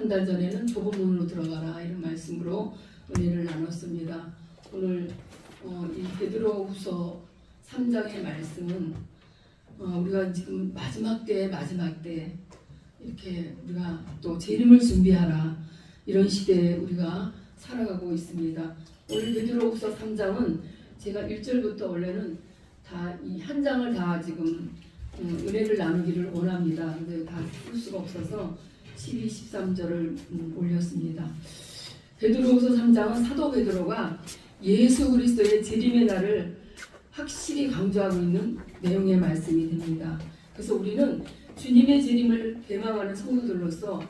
한 달 전에는 좁은 문으로 들어가라 이런 말씀으로 은혜를 나눴습니다. 오늘 이 베드로후서 3장의 말씀은 우리가 지금 마지막 때 이렇게 우리가 또 재림을 준비하라 이런 시대에 우리가 살아가고 있습니다. 오늘 베드로후서 3장은 제가 1절부터 원래는 다 이 한 장을 다 지금 은혜를 나누기를 원합니다. 근데 다 쓸 수가 없어서 12, 13절을 올렸습니다. 베드로후서 3장은 사도 베드로가 예수 그리스도의 재림의 날을 확실히 강조하고 있는 내용의 말씀이 됩니다. 그래서 우리는 주님의 재림을 대망하는 성도들로서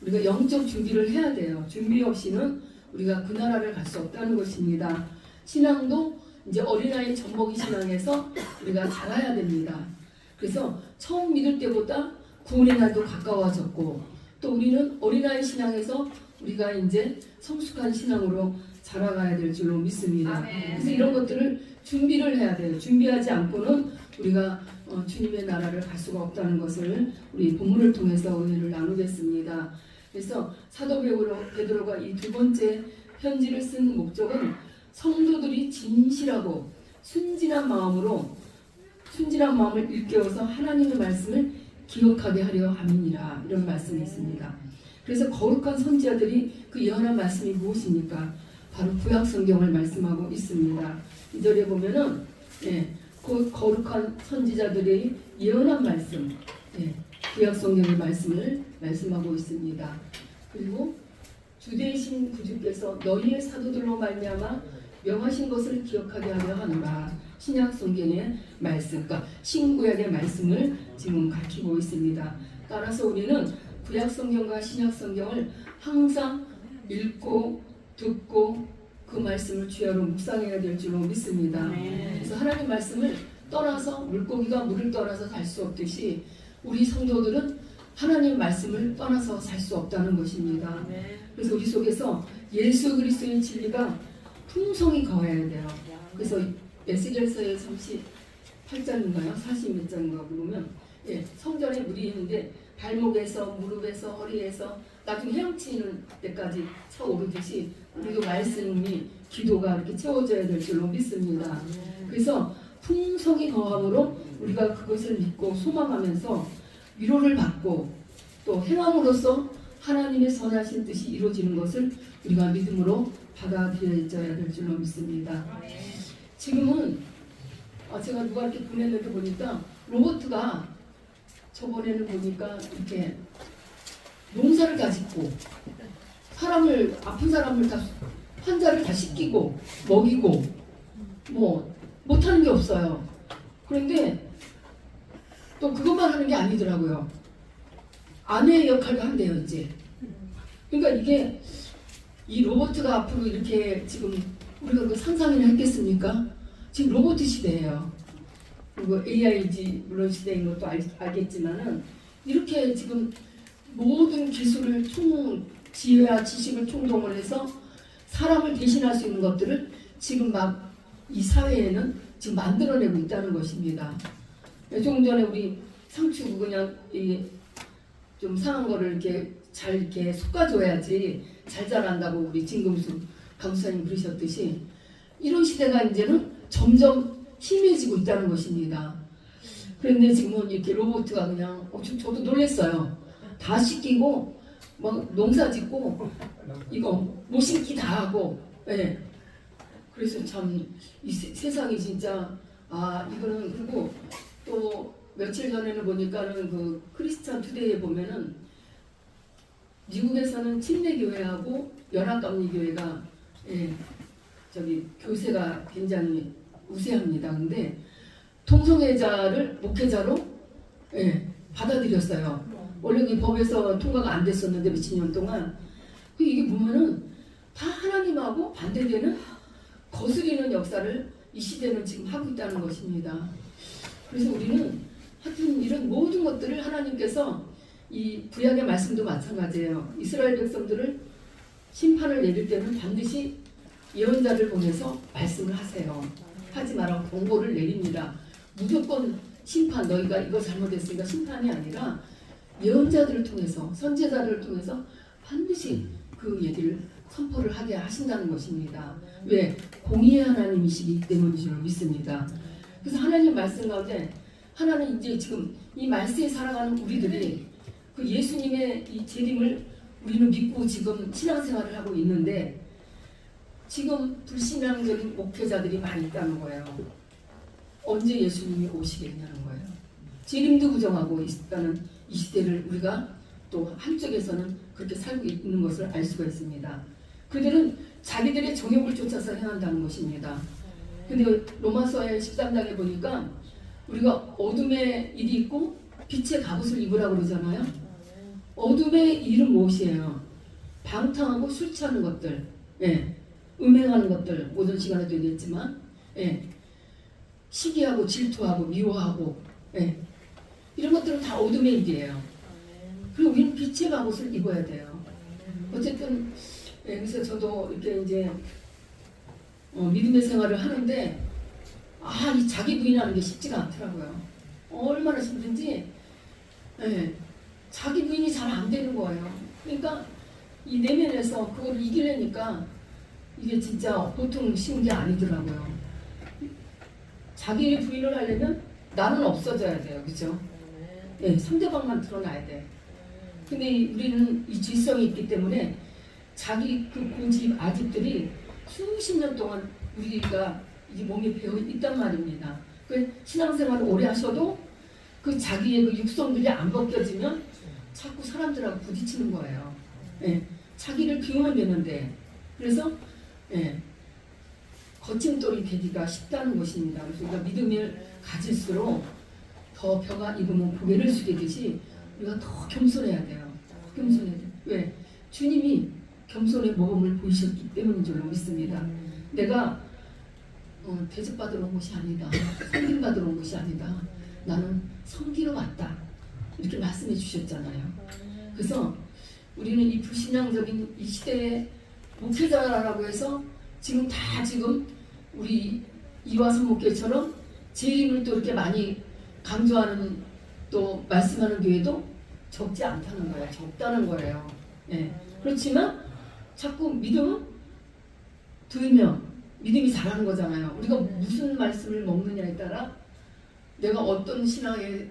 우리가 영적 준비를 해야 돼요. 준비 없이는 우리가 그 나라를 갈 수 없다는 것입니다. 신앙도 이제 어린아이 젖먹이 신앙에서 우리가 자라야 됩니다. 그래서 처음 믿을 때보다 구원의 날도 가까워졌고 또 우리는 어린아이 신앙에서 우리가 이제 성숙한 신앙으로 자라가야 될 줄로 믿습니다. 그래서 이런 것들을 준비를 해야 돼요. 준비하지 않고는 우리가 주님의 나라를 갈 수가 없다는 것을 우리 본문을 통해서 은혜를 나누겠습니다. 그래서 사도 베드로가 이 두 번째 편지를 쓴 목적은 성도들이 진실하고 순진한 마음을 일깨워서 하나님의 말씀을 기억하게 하려 함이니라 이런 말씀이 있습니다. 그래서 거룩한 선지자들이 그 예언한 말씀이 무엇입니까? 바로 구약 성경을 말씀하고 있습니다. 2절에 보면은 그 거룩한 선지자들의 예언한 말씀, 구약 성경의 말씀을 말씀하고 있습니다. 그리고 주되신 구주께서 너희의 사도들로 말미암아 명하신 것을 기억하게 하려 하노라. 신약 성경의 말씀, 그러니까 신구약의 말씀을 지금 가르치고 있습니다. 따라서 우리는 구약 성경과 신약 성경을 항상 읽고 듣고 그 말씀을 주야로 묵상해야 될 줄로 믿습니다. 그래서 하나님 말씀을 떠나서 물고기가 물을 떠나서 살 수 없듯이 우리 성도들은 하나님 말씀을 떠나서 살 수 없다는 것입니다. 그래서 우리 속에서 예수 그리스도의 진리가 풍성히 거해야 돼요. 그래서 에스겔서의 38장인가요? 40몇 장인가 보면 성전에 물이 있는데 발목에서 무릎에서 허리에서 나중에 헤엄치는 때까지 차오르듯이 우리도 말씀이 기도가 이렇게 채워져야 될 줄로 믿습니다. 그래서 풍성히 거함으로 우리가 그것을 믿고 소망하면서 위로를 받고 또 행함으로써 하나님의 선하신 뜻이 이루어지는 것을 우리가 믿음으로 받아들여야 될 줄로 믿습니다. 지금은 제가 누가 이렇게 보냈는데 보니까 로봇가 저번에는 보니까 이렇게 농사를 다 짓고 아픈 사람을 다 환자를 다 씻기고 먹이고 뭐 못하는 게 없어요. 그런데 또 그것만 하는 게 아니더라고요. 아내의 역할도 한대요 이제. 그러니까 이게 이 로봇가 앞으로 이렇게 지금 우리가 그 상상이나 했겠습니까? 지금 로봇 시대예요. 그리고 AIG 물론 시대인 것도 알겠지만은 이렇게 지금 모든 기술을 지혜와 지식을 총동원 해서 사람을 대신할 수 있는 것들을 지금 막 이 사회에는 지금 만들어내고 있다는 것입니다. 조금 전에 우리 상추 그냥 좀 상한 거를 이렇게 잘 이렇게 솎아줘야지 잘 자란다고 우리 진금수 강수사님 그러셨듯이 이런 시대가 이제는 점점 희미해지고 있다는 것입니다. 그런데 지금은 이렇게 로봇가 그냥 저도 놀랐어요. 다 씻기고 막 농사 짓고 이거 못 심기 다 하고 그래서 참 이 세상이 진짜 이거는 그리고 또 며칠 전에는 보니까는 그 크리스찬 투데이에 보면은 미국에서는 침례교회하고 연합감리교회가 저기 교세가 굉장히 우세합니다. 근데 동성애자를 목회자로 받아들였어요. 원래 이 법에서 통과가 안 됐었는데 몇십 년 동안 이게 보면은 다 하나님하고 반대되는 거스리는 역사를 이 시대는 지금 하고 있다는 것입니다. 그래서 우리는 하여튼 이런 모든 것들을 하나님께서 이 구약의 말씀도 마찬가지예요. 이스라엘 백성들을 심판을 내릴 때는 반드시 예언자를 보내서 말씀을 하세요. 하지 마라 경고를 내립니다. 무조건 심판 너희가 이거 잘못했으니까 심판이 아니라 예언자들을 통해서 선지자들을 통해서 반드시 그 얘기를 선포를 하게 하신다는 것입니다. 왜? 공의의 하나님이시기 때문인 줄 믿습니다. 그래서 하나님 말씀 가운데 하나는 이제 지금 이 말세에 살아가는 우리들이 그 예수님의 이 재림을 우리는 믿고 지금 신앙생활을 하고 있는데 지금 불신앙적인 목회자들이 많이 있다는 거예요. 언제 예수님이 오시겠냐는 거예요. 재림도 부정하고 있다는 이 시대를 우리가 또 한쪽에서는 그렇게 살고 있는 것을 알 수가 있습니다. 그들은 자기들의 정욕을 쫓아서 행한다는 것입니다. 근데 로마서의 13장에 보니까 우리가 어둠의 일이 있고 빛의 갑옷을 입으라고 그러잖아요. 어둠의 일은 무엇이에요? 방탕하고 술 취하는 것들, 예, 음행하는 것들, 오전 시간에도 얘기했지만, 예, 시기하고 질투하고 미워하고, 예, 이런 것들은 다 어둠의 일이에요. 그리고 우리는 빛의 갑옷을 입어야 돼요. 어쨌든, 예, 그래서 저도 이렇게 이제 믿음의 생활을 하는데, 이 자기 부인하는 게 쉽지가 않더라고요. 얼마나 힘든지, 예, 자기 부인이 잘 안 되는 거예요. 그러니까 이 내면에서 그걸 이기려니까 이게 진짜 보통 쉬운 게 아니더라고요. 자기 부인을 하려면 나는 없어져야 돼요. 그죠? 예, 상대방만 드러나야 돼. 근데 우리는 이 질성이 있기 때문에 자기 그 고집, 아집들이 수십 년 동안 우리가 이 몸에 배어 있단 말입니다. 그 신앙생활을 오래 하셔도 그 자기의 그 육성들이 안 벗겨지면 자꾸 사람들하고 부딪히는 거예요. 예, 자기를 비우면 되는데 그래서 예, 거침돌이 되기가 쉽다는 것입니다. 그래서 우리가 믿음을 가질수록 더 벼가 익으면 고개를 숙이듯이 우리가 더 겸손해야 돼요. 겸손해야 돼요. 왜? 주님이 겸손의 모범을 보이셨기 때문인 줄로 믿습니다. 내가 대접받으러 온 것이 아니다. 섬김받으러 온 것이 아니다. 나는 섬기러 왔다. 이렇게 말씀해 주셨잖아요. 그래서 우리는 이 불신앙적인 이 시대의 목회자라고 해서 지금 우리 이화선 목회처럼 재림을 또 이렇게 많이 강조하는 또 말씀하는 교회도 적지 않다는 거예요. 적다는 거예요. 예. 그렇지만 자꾸 믿음은 들면 믿음이 자라는 거잖아요. 우리가 무슨 말씀을 먹느냐에 따라 내가 어떤 신앙의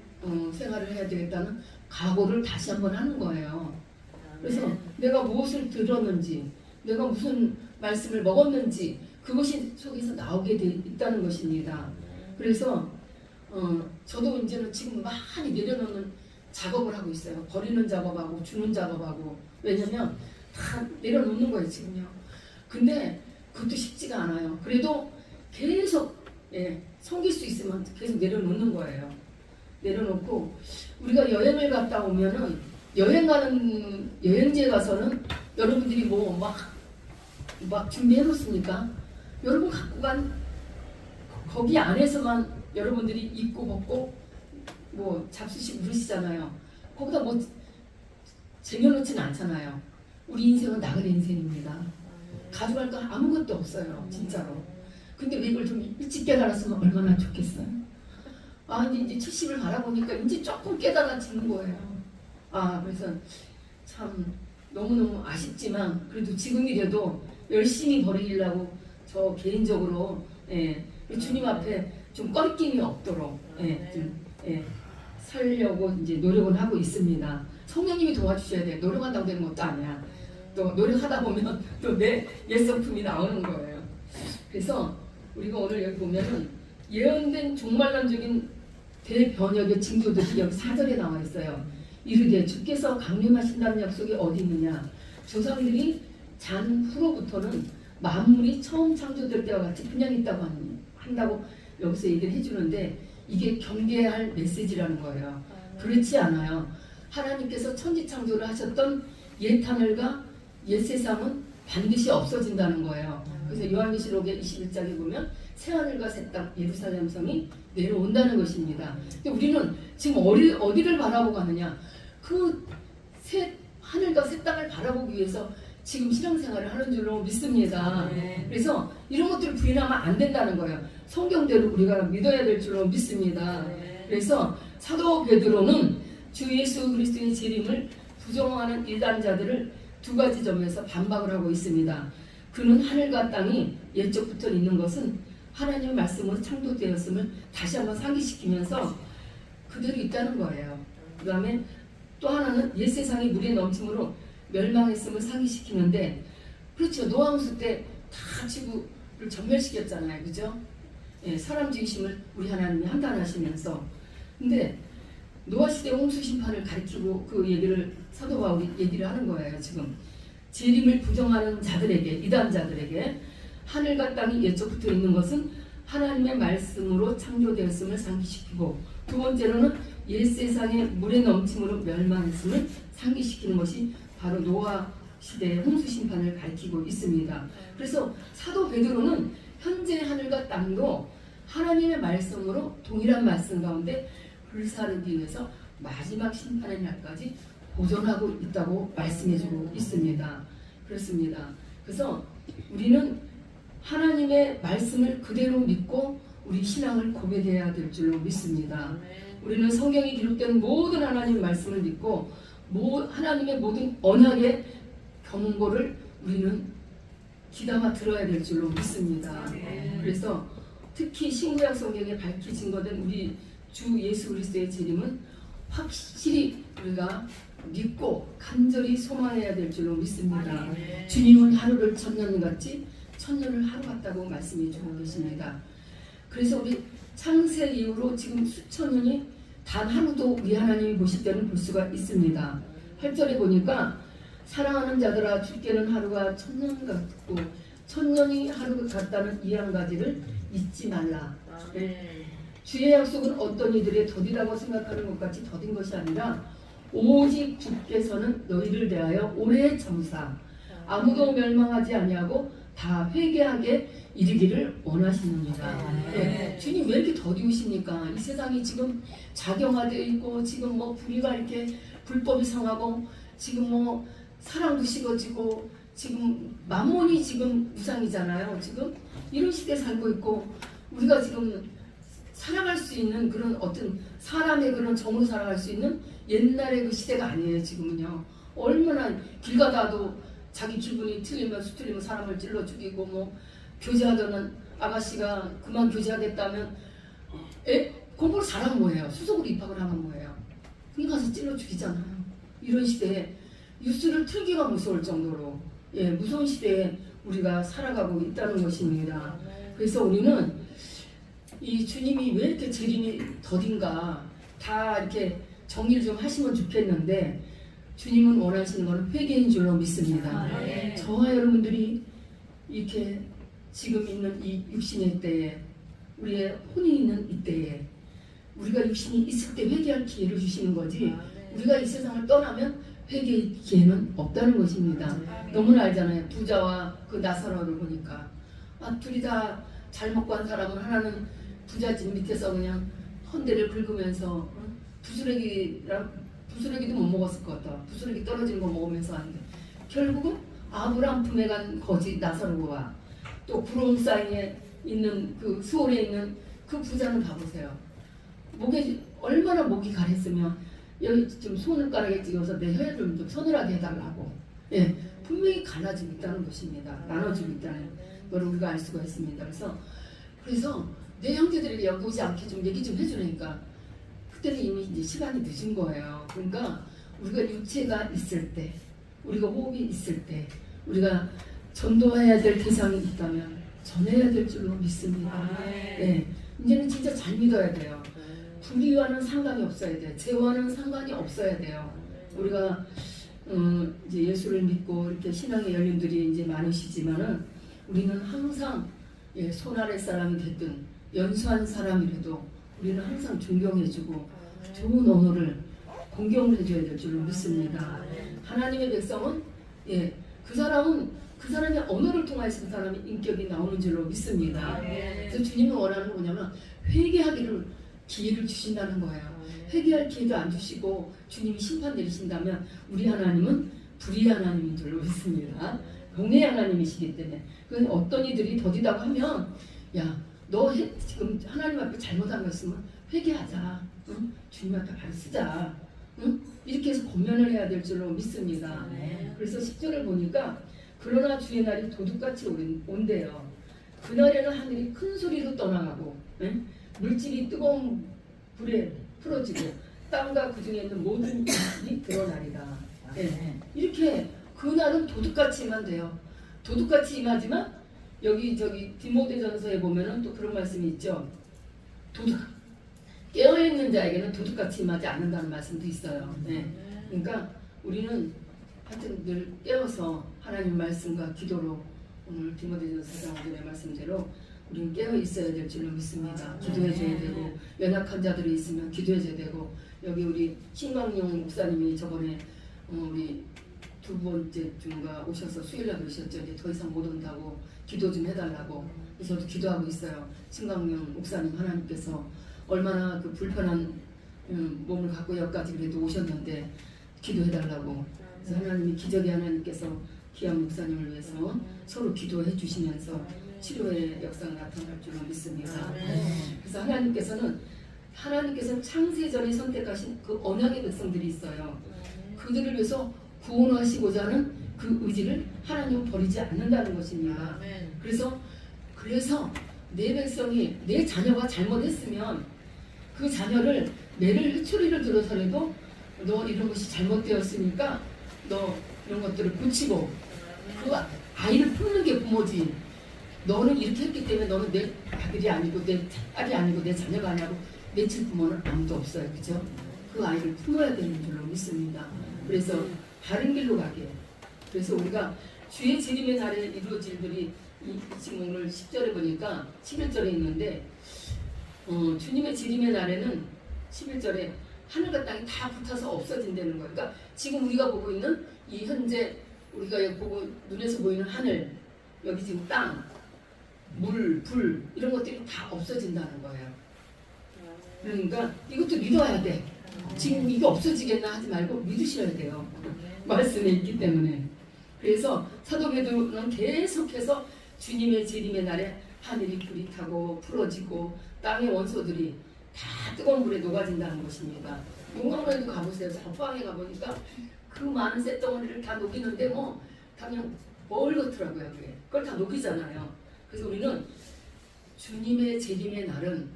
생활을 해야 되겠다는 각오를 다시 한번 하는 거예요. 그래서 내가 무엇을 들었는지, 내가 무슨 말씀을 먹었는지 그것이 속에서 나오게 돼 있다는 것입니다. 그래서 저도 이제는 지금 많이 내려놓는 작업을 하고 있어요. 버리는 작업하고 주는 작업하고. 왜냐면 다 내려놓는 거예요 지금요. 근데 그것도 쉽지가 않아요. 그래도 계속 섬길 수 있으면 계속 내려놓는 거예요. 내려놓고 우리가 여행을 갔다 오면은 여행지에 가서는 여러분들이 뭐 막 준비해 놓습니까? 여러분 갖고 간 거기 안에서만 여러분들이 입고 벗고 뭐 잡수시고 그러시잖아요. 거기다 뭐 쟁여놓지는 않잖아요. 우리 인생은 나그네 인생입니다. 가져갈 거 아무것도 없어요. 진짜로. 근데 왜 이걸 좀 일찍 깨달았으면 얼마나 좋겠어요. 이제 70을 바라보니까 이제 조금 깨달아지는 거예요. 그래서 참 너무너무 아쉽지만 그래도 지금이라도 열심히 버리려고 저 개인적으로 주님 앞에 좀 꺼리낌이 없도록 살려고 이제 노력은 하고 있습니다. 성령님이 도와주셔야 돼요. 노력한다고 되는 것도 아니야. 또 노력하다 보면 또 내 옛성품이 나오는 거예요. 그래서 우리가 오늘 여기 보면은 예언된 종말론적인 대변혁의 징조들이 여기 4절에 나와 있어요. 이르되 주께서 강림하신다는 약속이 어디 있느냐. 조상들이 잔 후로부터는 만물이 처음 창조될 때와 같이 그냥 있다고 한다고 여기서 얘기를 해주는데 이게 경계할 메시지라는 거예요. 그렇지 않아요. 하나님께서 천지 창조를 하셨던 옛 하늘과 옛 세상은 반드시 없어진다는 거예요. 그래서 요한계시록의 21장에 보면 새 하늘과 새 땅 예루살렘 성이 내려온다는 것입니다. 근데 우리는 지금 어디를 바라보고 가느냐? 그 새 하늘과 새 땅을 바라보기 위해서 지금 신앙생활을 하는 줄로 믿습니다. 그래서 이런 것들을 부인하면 안 된다는 거예요. 성경대로 우리가 믿어야 될 줄로 믿습니다. 그래서 사도 베드로는 주 예수 그리스도의 재림을 부정하는 일단자들을 두 가지 점에서 반박을 하고 있습니다. 그는 하늘과 땅이 옛적부터 있는 것은 하나님의 말씀으로 창조되었음을 다시 한번 상기시키면서 그대로 있다는 거예요. 그 다음에 또 하나는 옛 세상이 물에 넘침으로 멸망했음을 상기시키는데, 그렇죠. 노아홍수 때 다 지구를 전멸시켰잖아요. 그죠? 예, 사람 중심을 우리 하나님이 한탄하시면서. 근데 노아 시대 홍수 심판을 가리키고 그 얘기를 사도 바울이 얘기를 하는 거예요. 지금 재림을 부정하는 자들에게, 이단자들에게 하늘과 땅이 옛적부터 있는 것은 하나님의 말씀으로 창조되었음을 상기시키고, 두 번째로는 옛 세상의 물에 넘침으로 멸망했음을 상기시키는 것이 바로 노아 시대의 홍수 심판을 가리키고 있습니다. 그래서 사도 베드로는 현재 하늘과 땅도 하나님의 말씀으로 동일한 말씀 가운데 불사르기 위해서 마지막 심판의 날까지 보존하고 있다고 말씀해주고 있습니다. 그렇습니다. 그래서 우리는 하나님의 말씀을 그대로 믿고 우리 신앙을 고백해야 될 줄로 믿습니다. 우리는 성경에 기록된 모든 하나님의 말씀을 믿고 하나님의 모든 언약의 경고를 우리는 귀담아 들어야 될 줄로 믿습니다. 그래서 특히 신구약 성경에 밝히 증거된 우리 주 예수 그리스도의 재림은 확실히 우리가 믿고 간절히 소망해야 될 줄로 믿습니다. 주님은 하루를 천년같이 천년을 하루 같다고 말씀해 주고 계십니다. 그래서 우리 창세 이후로 지금 수천 년이 단 하루도 우리 하나님이 보실 때는 볼 수가 있습니다. 8절에 보니까 사랑하는 자들아 주께는 하루가 천년 같고 천년이 하루 같다는 이 한 가지를 잊지 말라. 주의 약속은 어떤 이들의 더디다고 생각하는 것 같이 더딘 것이 아니라 오직 주께서는 너희를 대하여 오래 참사 아무도 멸망하지 아니하고 다 회개하게 이르기를 원하시느니라. 네. 주님 왜 이렇게 더디우십니까? 이 세상이 지금 작용화되어 있고 지금 뭐 불의가 이렇게 불법이 상하고 지금 뭐 사랑도 식어지고 지금 만몬이 지금 우상이잖아요. 지금 이런 시대에 살고 있고 우리가 지금 살아갈 수 있는 그런 어떤 사람의 그런 정으로 살아갈 수 있는 옛날의 그 시대가 아니에요. 지금은요. 얼마나 길 가다도 자기 기분이 틀리면 수틀리면 사람을 찔러 죽이고 뭐 교제하던 아가씨가 그만 교제하겠다면 공부를 잘하면 뭐예요? 수석으로 입학을 하면 뭐예요? 그냥 가서 찔러 죽이잖아요. 이런 시대에 뉴스를 틀기가 무서울 정도로 무서운 시대에 우리가 살아가고 있다는 것입니다. 그래서 우리는 이 주님이 왜 이렇게 재림이 더딘가 다 이렇게 정리를 좀 하시면 좋겠는데 주님은 원하시는 것은 회개인 줄로 믿습니다. 저와 여러분들이 이렇게 지금 있는 이 육신의 때에 우리의 혼이 있는 이 때에 우리가 육신이 있을 때 회개할 기회를 주시는 거지 우리가 이 세상을 떠나면 회개의 기회는 없다는 것입니다. 너무나 알잖아요. 부자와 그 나사로를 보니까 둘이 다 잘 먹고 한 사람은 하나는 부잣집 밑에서 그냥 헌대를 긁으면서 부스러기도 못 먹었을 것 같아. 부스러기 떨어지는 거 먹으면서 하는데 결국은 아브라함 품에 간 거지 나사로와 또 구름사이에 있는 그 수월에 있는 그 부자는 봐보세요. 목에 얼마나 목이 가랬으면 여기 좀 손가락에 찍어서 내 혀를 좀 서늘하게 해달라고 분명히 갈라지고 있다는 것입니다. 나눠지고 있다는 걸 우리가 알 수가 있습니다. 그래서 내 형제들에게 여기 오지 않게 좀 얘기 좀 해주니까 그때는 이미 이제 시간이 늦은 거예요. 그러니까 우리가 육체가 있을 때, 우리가 호흡이 있을 때, 우리가 전도해야 될 대상이 있다면 전해야 될 줄로 믿습니다. 이제는 진짜 잘 믿어야 돼요. 불의와는 상관이 없어야 돼요. 죄와는 상관이 없어야 돼요. 우리가 이제 예수를 믿고 이렇게 신앙의 연륜들이 이제 많으시지만은 우리는 항상 손 아래 사람이 됐든 연수한 사람이라도 우리는 항상 존경해주고 좋은 언어를 공경을 해줘야 될 줄로 믿습니다. 하나님의 백성은 그 사람의 언어를 통해서 그 사람의 인격이 나오는 줄로 믿습니다. 그래서 주님은 원하는 건 뭐냐면 회개하기를 기회를 주신다는 거예요. 회개할 기회도 안 주시고 주님이 심판 내리신다면 우리 하나님은 불의의 하나님인 줄로 믿습니다. 공의의 하나님이시기 때문에 어떤 이들이 더디다고 하면 너 지금 하나님 앞에 잘못한 거 있으면 회개하자. 응? 주님 앞에 바로 쓰자. 응? 이렇게 해서 권면을 해야 될 줄로 믿습니다. 그래서 10절을 보니까 그러나 주의 날이 도둑같이 온대요. 그날에는 하늘이 큰 소리로 떠나가고 물질이 뜨거운 불에 풀어지고 땅과 그 중에 있는 모든 일이 드러나리라. 이렇게 그날은 도둑같이 임한대요. 도둑같이 임하지만 여기 디모데전서에 보면은 또 그런 말씀이 있죠. 도둑 깨어있는 자에게는 도둑같이 임하지 않는다는 말씀도 있어요. 그러니까 우리는 하여튼 늘 깨어서 하나님 말씀과 기도로 오늘 디모데전서 4장의 말씀대로 우리는 깨어 있어야 될 줄로 믿습니다. 기도해줘야 되고 연약한 자들이 있으면 기도해줘야 되고 여기 우리 신광용 목사님이 저번에 우리 두 번째 주가 오셔서 수요일날 오셨죠. 이제 더 이상 못 온다고 기도 좀 해달라고. 그래서 저도 기도하고 있어요. 신광용 목사님 하나님께서 얼마나 그 불편한 몸을 갖고 여기까지 그래도 오셨는데 기도해달라고. 그래서 하나님이 기적의 하나님께서 기암 목사님을 위해서 서로 기도해 주시면서 치료의 역사가 나타날 줄로 믿습니다. 그래서 하나님께서는 창세전에 선택하신 그 언약의 백성들이 있어요. 그들을 위해서 구원하시고자 하는 그 의지를 하나님은 버리지 않는다는 것입니다. 그래서 내 백성이 내 자녀가 잘못했으면 그 자녀를 매를 회초리를 들어서라도 너 이런 것이 잘못되었으니까 너 이런 것들을 고치고 그 아이를 품는 게 부모지. 너는 이렇게 했기 때문에 너는 내 아들이 아니고 내 딸이 아니고 내 자녀가 아니고 내칠 부모는 아무도 없어요. 그죠? 그 아이를 품어야 되는 줄로 믿습니다. 그래서 바른 길로 가게. 그래서 우리가 주의 재림의 날에 이루어질 일들이 지금 오늘 10절에 보니까 11절에 있는데 주님의 재림의 날에는 11절에 하늘과 땅이 다 붙어서 없어진다는 거예요. 그러니까 지금 우리가 보고 있는 이 현재 우리가 보고 눈에서 보이는 하늘, 여기 지금 땅, 물, 불 이런 것들이 다 없어진다는 거예요. 그러니까 이것도 믿어야 돼. 지금 이게 없어지겠나 하지 말고 믿으셔야 돼요. 말씀에 있기 때문에. 그래서 사도 베드로는 계속해서 주님의 재림의 날에 하늘이 불이 타고 풀어지고 땅의 원소들이 다 뜨거운 물에 녹아진다는 것입니다. 용광로에도 가보세요. 포항에 가보니까 그 많은 쇳덩어리를 다 녹이는데 뭐 그냥 멀겋더라고요. 그걸 다 녹이잖아요. 그래서 우리는 주님의 재림의 날은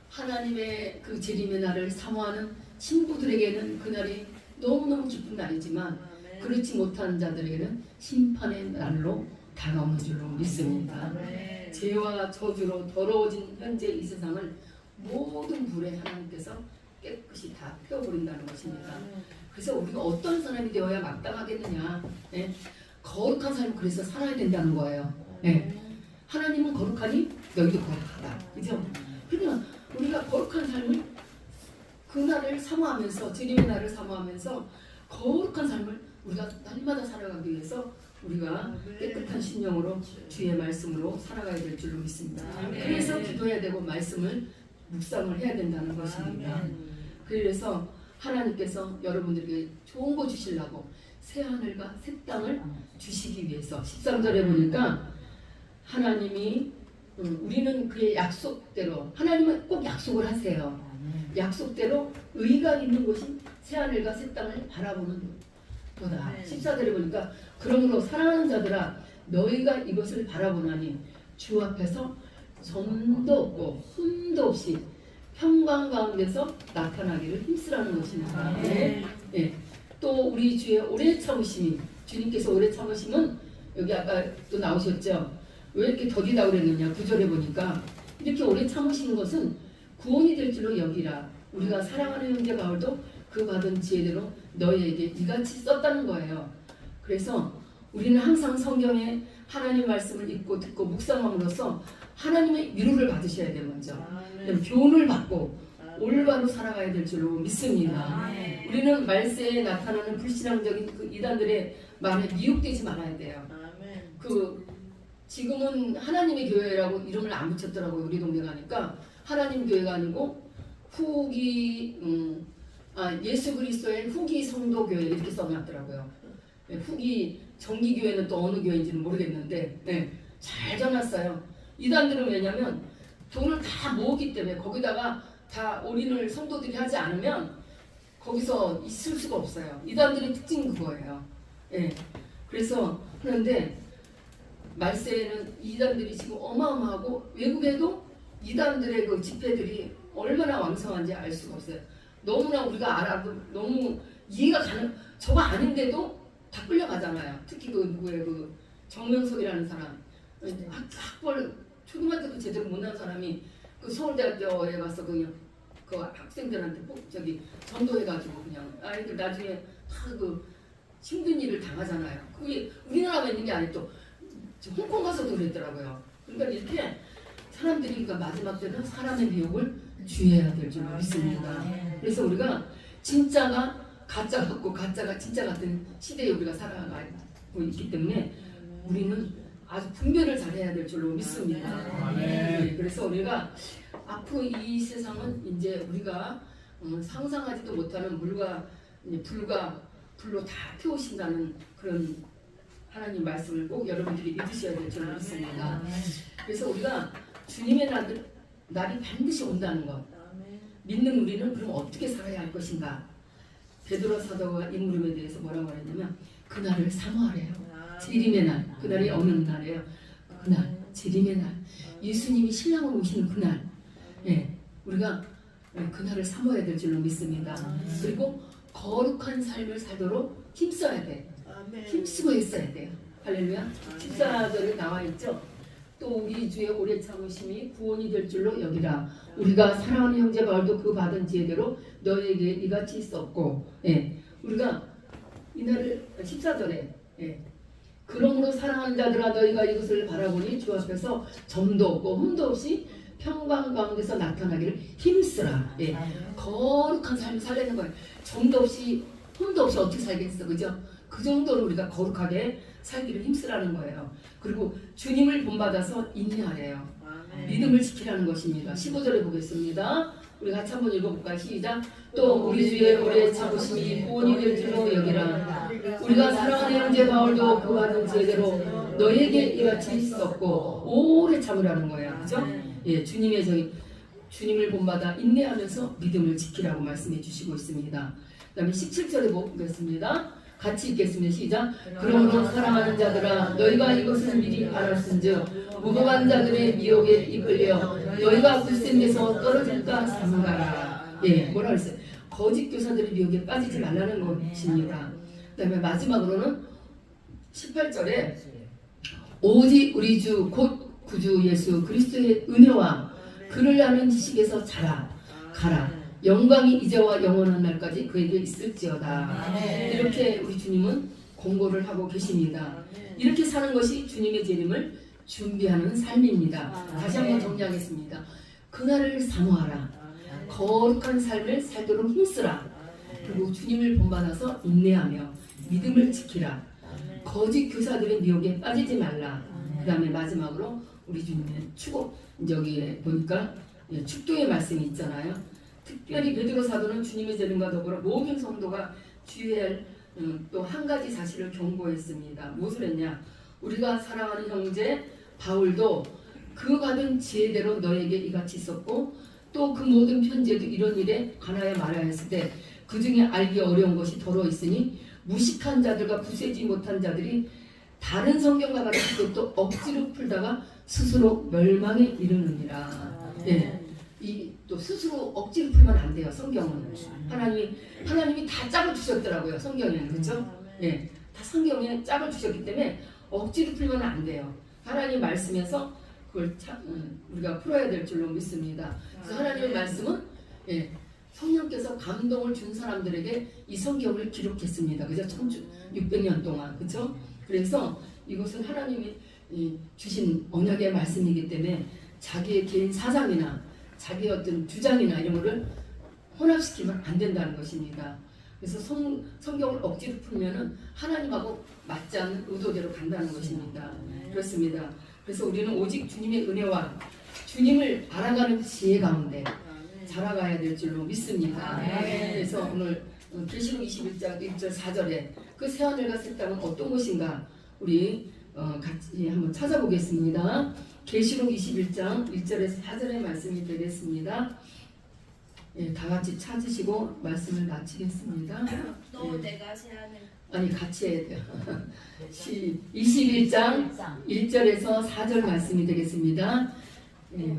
하나님의 그 재림의 날을 사모하는 신부들에게는 그날이 너무너무 기쁜 날이지만 그렇지 못한 자들에게는 심판의 날로 다가오는 줄로 믿습니다. 죄와 저주로 더러워진 현재 이 세상을 모든 불에 하나님께서 깨끗이 다 피워버린다는 것입니다. 그래서 우리가 어떤 사람이 되어야 마땅하겠느냐. 거룩한 삶을 그래서 살아야 된다는 거예요. 하나님은 거룩하니 너희도 거룩하다. 그죠? 그러면 우리가 거룩한 삶을 그날을 사모하면서 주님의 날을 사모하면서 거룩한 삶을 우리가 날마다 살아가기 위해서 우리가 깨끗한 심령으로 주의 말씀으로 살아가야 될 줄로 믿습니다. 그래서 기도해야 되고 말씀을 묵상을 해야 된다는 것입니다. 그래서 하나님께서 여러분들에게 좋은 거 주시려고 새 하늘과 새 땅을 주시기 위해서 13절에 보니까 하나님이 우리는 그의 약속대로 하나님은 꼭 약속을 하세요. 약속대로 의가 있는 곳이 새 하늘과 새 땅을 바라보는 거다. 14절에 보니까 그러므로 사랑하는 자들아 너희가 이것을 바라보나니 주 앞에서 점도 없고 흠도 없이 평강 가운데서 나타나기를 힘쓰라는 것입니다. 또 우리 주의 오래 참으심이 주님께서 오래 참으심은 여기 아까 또 나오셨죠. 왜 이렇게 더디다고 그랬느냐 9절에 보니까 이렇게 오래 참으시는 것은 구원이 될 줄로 여기라. 우리가 사랑하는 형제 바울도 그 받은 지혜대로 너희에게 이같이 썼다는 거예요. 그래서 우리는 항상 성경에 하나님 말씀을 읽고 듣고 묵상함으로써 하나님의 위로를 받으셔야 돼요. 먼저 교훈을 받고 올바로 살아가야 될 줄로 믿습니다. 우리는 말세에 나타나는 불신앙적인 그 이단들의 말에 미혹되지 말아야 돼요. 지금은 하나님의 교회라고 이름을 안 붙였더라고요. 우리 동네 가니까 하나님 교회가 아니고 예수 그리스도의 후기 성도교회 이렇게 써놨더라고요. 후기 정기교회는 또 어느 교회인지는 모르겠는데 잘 전놨어요. 이단들은 왜냐면 돈을 다 모으기 때문에 거기다가 다 올인을 성도들이 하지 않으면 거기서 있을 수가 없어요. 이단들의 특징이 그거예요. 예. 그래서 그런데 말세에는 이단들이 지금 어마어마하고 외국에도 이단들의 그 집회들이 얼마나 왕성한지 알 수가 없어요. 너무나 우리가 알아도 너무 이해가 가는, 저거 아닌데도 다 끌려가잖아요. 특히 그 누구예요? 그 정명석이라는 사람, 학벌 초등학교도 제대로 못난 사람이 그 서울대학교에 가서 그냥 그 학생들한테 저기 전도해가지고 그냥 아이들 나중에 다 그 힘든 일을 당하잖아요. 그게 우리나라만 있는 게 아니고 또 홍콩 가서도 그랬더라고요. 그러니까 이렇게 사람들이 그러니까 마지막 때는 사람의 미혹을 주의해야 될 줄 믿습니다. 그래서 우리가 진짜가 가짜 같고 가짜가 진짜 같은 시대에 우리가 살아가고 있기 때문에 우리는 아주 분별을 잘해야 될 줄로 믿습니다. 네, 그래서 우리가 앞으로 이 세상은 이제 우리가 상상하지도 못하는 물과 불로 다 태우신다는 그런 하나님 말씀을 꼭 여러분들이 믿으셔야 될 줄로 믿습니다. 그래서 우리가 주님의 날이 반드시 온다는 것 믿는 우리는 그럼 어떻게 살아야 할 것인가? 베드로 사도가 이 물음에 대해서 뭐라고 말했냐면 그날을 사모하래요. 재림의 날, 그날이 어느 날이에요? 그날, 재림의 날, 예수님이 신랑으로 오시는 그날, 예, 우리가 그날을 사모해야 될 줄로 믿습니다. 그리고 거룩한 삶을 살도록 힘써야 돼. 힘쓰고 있어야 돼요. 할렐루야. 14절에 나와 있죠. 또 우리 주의 오래 참으심이 구원이 될 줄로 여기라. 우리가 사랑하는 형제 바울도 그 받은 지혜대로 너에게 이같이 있었고, 예, 우리가 이날을 14절에 예, 그러므로 사랑하는 자들아 너희가 이것을 바라보니 주 앞에서 점도 없고 흠도 없이 평강 가운데서 나타나기를 힘쓰라. 예, 거룩한 삶을 살려는 거예요. 점도 없이 흠도 없이 어떻게 살겠어, 그죠? 그 정도로 우리가 거룩하게 살기를 힘쓰라는 거예요. 그리고 주님을 본받아서 인내하래요. 믿음을 지키라는 것입니다. 15절에 보겠습니다. 우리 같이 한번 읽어볼까요? 시작. 또 우리 주의 오래 참으심이 구원이 될 줄로 여기라. 우리가 사랑하는 형제 바울도 그 받은 지혜대로 너에게 이같이 있었고 오래 참으라는 거예요. 그죠? 예, 주님을 본받아 인내하면서 믿음을 지키라고 말씀해 주시고 있습니다. 그 다음에 17절에 보겠습니다. 같이 읽겠습니다. 시작. 그러므로 사랑하는 자들아 너희가 이것을 미리 알았은즉 무고한 자들의 미혹에 이끌려 너희가 굳센데서 떨어질까 삼가라. 예, 뭐라 그랬어요? 거짓 교사들의 미혹에 빠지지 말라는 것입니다. 그 다음에 마지막으로는 18절에 오직 우리 주 곧 구주 예수 그리스도의 은혜와 그를 아는 지식에서 가라. 영광이 이제와 영원한 날까지 그에게 있을지어다. 이렇게 우리 주님은 공고를 하고 계십니다. 이렇게 사는 것이 주님의 재림을 준비하는 삶입니다. 다시 한번 정리하겠습니다. 그날을 사모하라. 거룩한 삶을 살도록 힘쓰라. 그리고 주님을 본받아서 인내하며 믿음을 지키라. 거짓 교사들의 미혹에 빠지지 말라. 그 다음에 마지막으로 우리 주님의 여기에 보니까 축도의 말씀이 있잖아요. 특별히 베드로 사도는 주님의 재림과 더불어 모든 성도가 주의해야 할 또 한 가지 사실을 경고했습니다. 무엇을 했냐? 우리가 사랑하는 형제 바울도 그 받은 지혜대로 너에게 이같이 있었고 또 그 모든 편지에도 이런 일에 관하여 말하였을 때 그 중에 알기 어려운 것이 더러 있으니 무식한 자들과 구세지 못한 자들이 다른 성경과 같은 것도 억지로 풀다가 스스로 멸망에 이르느니라. 예. 또 스스로 억지로 풀면 안 돼요. 성경은 하나님이 다 짝을 주셨더라고요. 성경에는 그렇죠? 예, 다 성경에 짝을 주셨기 때문에 억지로 풀면 안 돼요. 하나님 말씀에서 그걸 우리가 풀어야 될 줄로 믿습니다. 그래서 하나님의 말씀은 예, 성령께서 감동을 준 사람들에게 이 성경을 기록했습니다. 그죠? 1600년 동안 그렇죠? 그래서 이것은 하나님이 주신 언약의 말씀이기 때문에 자기의 개인 사상이나 자기의 어떤 주장이나 이런 거를 혼합시키면 안 된다는 것입니다. 그래서 성경을 억지로 풀면은 하나님하고 맞지 않는 의도대로 간다는 것입니다. 그렇습니다. 그래서 우리는 오직 주님의 은혜와 주님을 알아가는 지혜 가운데 자라가야 될 줄로 믿습니다. 그래서 오늘 계시록 21장 1절 4절에 그 새하늘과 새 땅은 어떤 것인가 우리 같이 한번 찾아보겠습니다. 계시록 21장 1절에서 4절의 말씀이 되겠습니다. 예, 다 같이 찾으시고 말씀을 마치겠습니다. 너 예. 내가 세하는 아니 같이 해야 돼요. 21장 1절에서 4절 말씀이 되겠습니다. 예,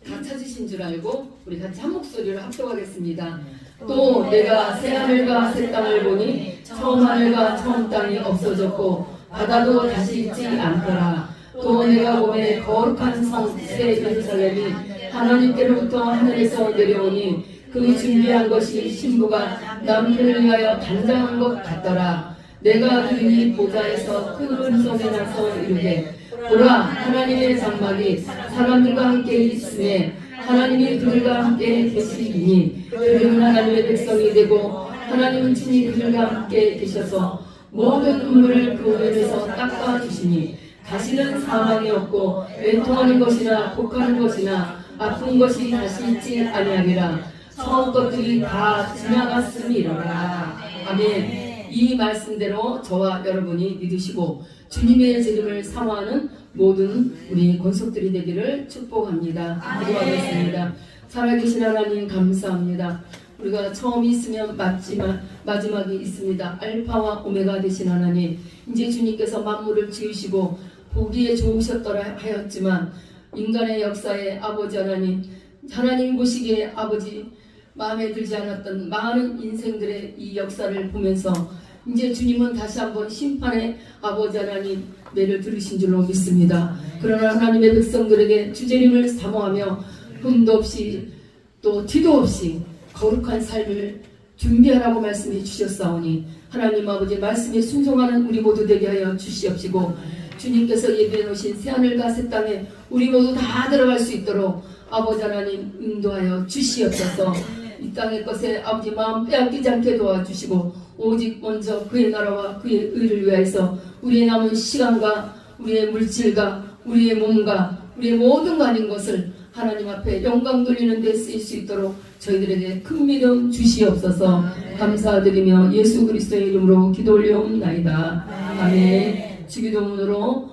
다 찾으신 줄 알고 우리 같이 한 목소리로 합독하겠습니다. 또 내가 새 하늘과 새 땅을 보니 처음 하늘과 처음 땅이 없어졌고 바다도 다시 있지 않더라. 또 내가 보매 거룩한 성 새 예루살렘이 하나님께로부터 하늘에서 내려오니 그 준비한 것이 신부가 남편을 위하여 단장한 것 같더라. 내가 그의 보좌에서 큰 소리 나서 이르되 보라 하나님의 장막이 사람들과 함께 있으매 하나님이 그들과 함께 계시니 그들은 하나님의 백성이 되고 하나님은 친히 그들과 함께 계셔서 모든 눈물을 그 눈에서 닦아주시니 다시는 사망이 없고 외통하는 것이나 곡하는 것이나 아픈 것이 다시 있지 아니하리라. 처음 것들이 다 지나갔음이로라. 아멘. 이 말씀대로 저와 여러분이 믿으시고 주님의 재림을 사모하는 모든 우리 권속들이 되기를 축복합니다. 기도하겠습니다. 살아계신 하나님 감사합니다. 우리가 처음이 있으면 마지막이 있습니다. 알파와 오메가 되신 하나님, 이제 주님께서 만물을 지으시고 보기에 좋으셨더라 하였지만 인간의 역사에 아버지 하나님 보시기에 아버지 마음에 들지 않았던 많은 인생들의 이 역사를 보면서 이제 주님은 다시 한번 심판의 아버지 하나님 매를 들으신 줄로 믿습니다. 그러나 하나님의 백성들에게 주재림을 사모하며 흠도 없이 또 티도 없이 거룩한 삶을 준비하라고 말씀해 주셨사오니 하나님 아버지 말씀에 순종하는 우리 모두 되게 하여 주시옵시고 주님께서 예비해 놓으신 새하늘과 새 땅에 우리 모두 다 들어갈 수 있도록 아버지 하나님 인도하여 주시옵소서. 이 땅의 것에 아버지 마음 빼앗기지 않게 도와주시고 오직 먼저 그의 나라와 그의 의를 위하여서 우리의 남은 시간과 우리의 물질과 우리의 몸과 우리의 모든 가진 것을 하나님 앞에 영광 돌리는 데 쓰일 수 있도록 저희들에게 큰 믿음 주시옵소서. 감사드리며 예수 그리스도의 이름으로 기도 올려옵나이다. 아멘. 주기도문으로